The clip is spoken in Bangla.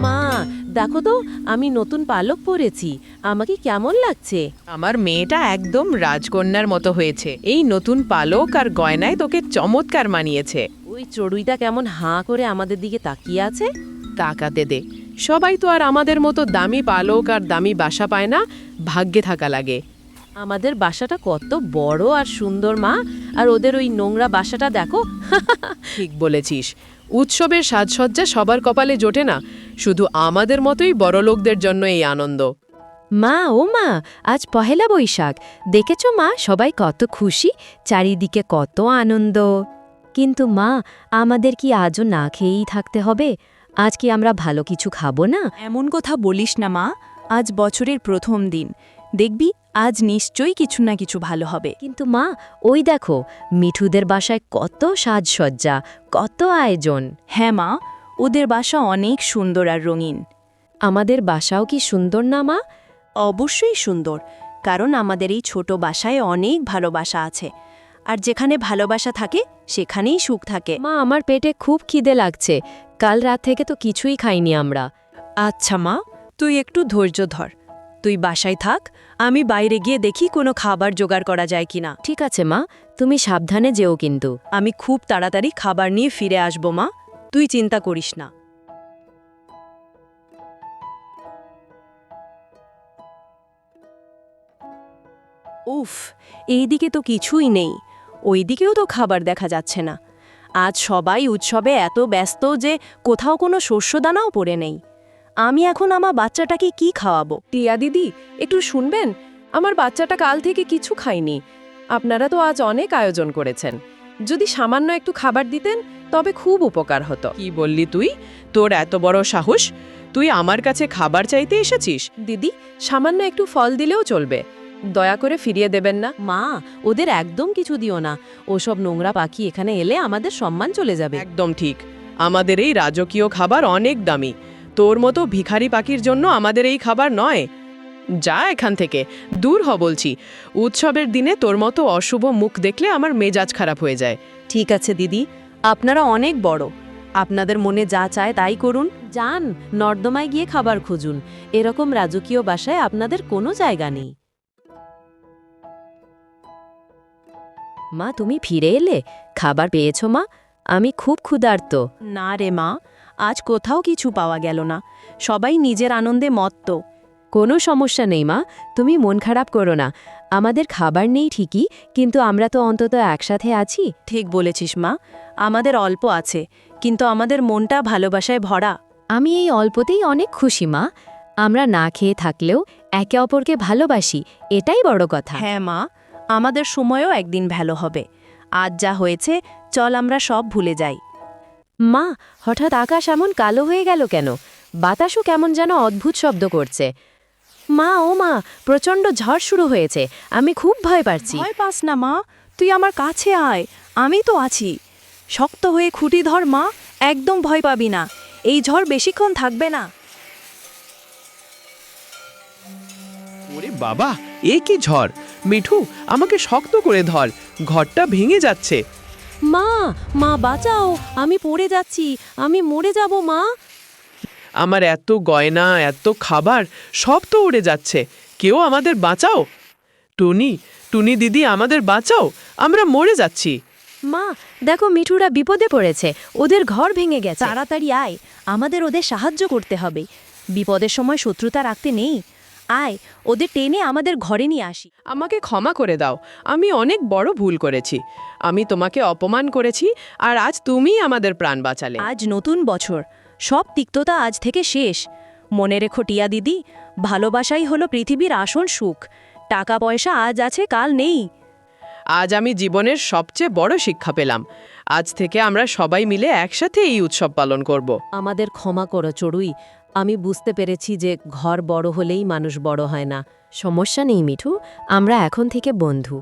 মা, দেখো তো আমি নতুন পালক পরেছি। আমাকে কেমন লাগছে? আমার মেয়েটা একদম রাজকন্যার মতো হয়েছে। এই নতুন পালক আর গয়নায় তোকে চমৎকার মানিয়েছে। ওই চড়ুইটা কেমন হাঁ করে আমাদের দিকে তাকিয়ে আছে। তাকাতে দে, সবাই তো আর আমাদের মতো দামি পালক আর দামি বাসা পায় না, ভাগ্যে থাকা লাগে। আমাদের বাসাটা কত বড় আর সুন্দর মা, আর ওদের ওই নোংরা বাসাটা দেখো। ঠিক বলেছিস, উৎসবের সাজসজ্জা সবার কপালে জোটে না, শুধু আমাদের মতোই বড়লোকদের জন্য এই আনন্দ। মা, ও মা, আজ পহেলা বৈশাখ। দেখেছো মা, সবাই কত খুশি, চারিদিকে কত আনন্দ। কিন্তু মা, আমাদের কি আজও না খেয়েই থাকতে হবে? আজ কি আমরা ভালো কিছু খাবো না? এমন কথা বলিস না মা, আজ বছরের প্রথম দিন, দেখবি আজ নিশ্চয়ই কিছু না কিছু ভালো হবে। কিন্তু মা, ওই দেখো, মিঠুদের বাসায় কত সাজসজ্জা, কত আয়োজন। হ্যাঁ মা, ওদের বাসা অনেক সুন্দর আর রঙিন। আমাদের বাসাও কি সুন্দর না মা? অবশ্যই সুন্দর, কারণ আমাদের এই ছোট বাসায় অনেক ভালোবাসা আছে, আর যেখানে ভালোবাসা থাকে সেখানেই সুখ থাকে। মা, আমার পেটে খুব খিদে লাগছে, কাল রাত থেকে তো কিছুই খাইনি আমরা। আচ্ছা মা, তুই একটু ধৈর্য ধর, তুই বাসায় থাক, আমি বাইরে গিয়ে দেখি কোনো খাবার জোগাড় করা যায় কিনা। ঠিক আছে মা, তুমি সাবধানে যেও কিন্তু। আমি খুব তাড়াতাড়ি খাবার নিয়ে ফিরে আসব মা, তুই চিন্তা করিস না। উফ, এইদিকে তো কিছুই নেই, ওইদিকেও তো খাবার দেখা যাচ্ছে না। আজ সবাই উৎসবে এত ব্যস্ত যে কোথাও কোনো শস্যদানাও পড়ে নেই। আমি এখন আমার বাচ্চাটাকে কি খাওয়াবো? টিয়া দিদি, একটু শুনবেন? আমার বাচ্চাটা কাল থেকে কিছু খায়নি। আপনারা তো আজ অনেক আয়োজন করেছেন, যদি সামান্য একটু খাবার দিতেন তবে খুব উপকার হতো। কি বললি তুই? তোর এত বড় সাহস, তুই আমার কাছে খাবার চাইতে এসেছিস? দিদি, সামান্য একটু ফল দিলেও চলবে, দয়া করে ফিরিয়ে দেবেন না। মা, ওদের একদম কিছু দিও না। ওসব নোংরা পাখি এখানে এলে আমাদের সম্মান চলে যাবে। একদম ঠিক, আমাদের এই রাজকীয় খাবার অনেক দামি, তোর মতো ভিখারি পাখির জন্য আমাদের এই খাবার নয়। যা এখান থেকে, দূর হ বলছি। উৎসবের দিনে তোর মতো অশুভ মুখ দেখলে আমার মেজাজ খারাপ হয়ে যায়। ঠিক আছে দিদি, আপনারা অনেক বড়, আপনাদের মনে যা চায় তাই করুন। যান, নর্দমায় গিয়ে খাবার খুঁজুন। এরকম রাজকীয় বাসায় আপনাদের কোনো জায়গা নেই। মা, তুমি ফিরে এলে? খাবার পেয়েছো মা? আমি খুব ক্ষুধার্ত। না রে মা, আজ কোথাও কিছু পাওয়া গেল না, সবাই নিজের আনন্দে মত্ত। কোনো সমস্যা নেই মা, তুমি মন খারাপ করো না। আমাদের খাবার নেই ঠিকই, কিন্তু আমরা তো অন্তত একসাথে আছি। ঠিক বলেছিস মা, আমাদের অল্প আছে, কিন্তু আমাদের মনটা ভালোবাসায় ভরা। আমি এই অল্পতেই অনেক খুশি মা। আমরা না খেয়ে থাকলেও একে অপরকে ভালোবাসি, এটাই বড় কথা। হ্যাঁ মা, আমাদের সময়ও একদিন ভালো হবে। আজ যা হয়েছে, চল আমরা সব ভুলে যাই। মা, হঠাৎ আকাশ এমন কালো হয়ে গেল কেন? বাতাসও কেমন যেন অদ্ভুত শব্দ করছে। মা, ও মা, প্রচণ্ড ঝড় শুরু হয়েছে, আমি খুব ভয় পাচ্ছি। ভয় পাস না মা, তুই আমার কাছে আয়, আমি তো আছি। শক্ত হয়ে খুঁটি ধর মা, একদম ভয় পাবি না, এই ঝড় বেশিক্ষণ থাকবে না। ওরে বাবা, এ কি ঝড়! মিঠু, আমাকে শক্ত করে ধর, ঘরটা ভেঙে যাচ্ছে। মা, মা বাঁচাও, আমি পড়ে যাচ্ছি, আমি মরে যাব মা। আমার এত গয়না, এত খাবার সব তো উড়ে যাচ্ছে, কেউ আমাদের বাঁচাও। টুনি, টুনি দিদি, আমাদের বাঁচাও, আমরা মরে যাচ্ছি। মা, দেখো মিঠুরা বিপদে পড়েছে, ওদের ঘর ভেঙে গেছে। তাড়াতাড়ি আয়, আমাদের ওদের সাহায্য করতে হবে। বিপদের সময় শত্রুতা রাখতে নেই। আয়, ওদের টেনে আমাদের ঘরে নিয়ে আসি। আমাকে ক্ষমা করে দাও, আমি অনেক বড় ভুল করেছি। আমি তোমাকে অপমান করেছি, আর আজ তুমিই আমাদের প্রাণ বাঁচালে। আজ নতুন বছর, সব তিক্ততা আজ থেকে শেষ। মনে রেখো টিয়া দিদি, ভালোবাসাই হলো পৃথিবীর আসল সুখ। টাকা পয়সা আজ আছে, কাল নেই। আজ আমি জীবনের সবচেয়ে বড় শিক্ষা পেলাম। আজ থেকে আমরা সবাই মিলে একসাথে এই উৎসব পালন করব। আমাদের ক্ষমা করো চড়ুই, আমি বুঝতে পেরেছি যে ঘর বড় হলেই মানুষ বড় হয় না। সমস্যা নেই মিঠু, আমরা এখন থেকে বন্ধু।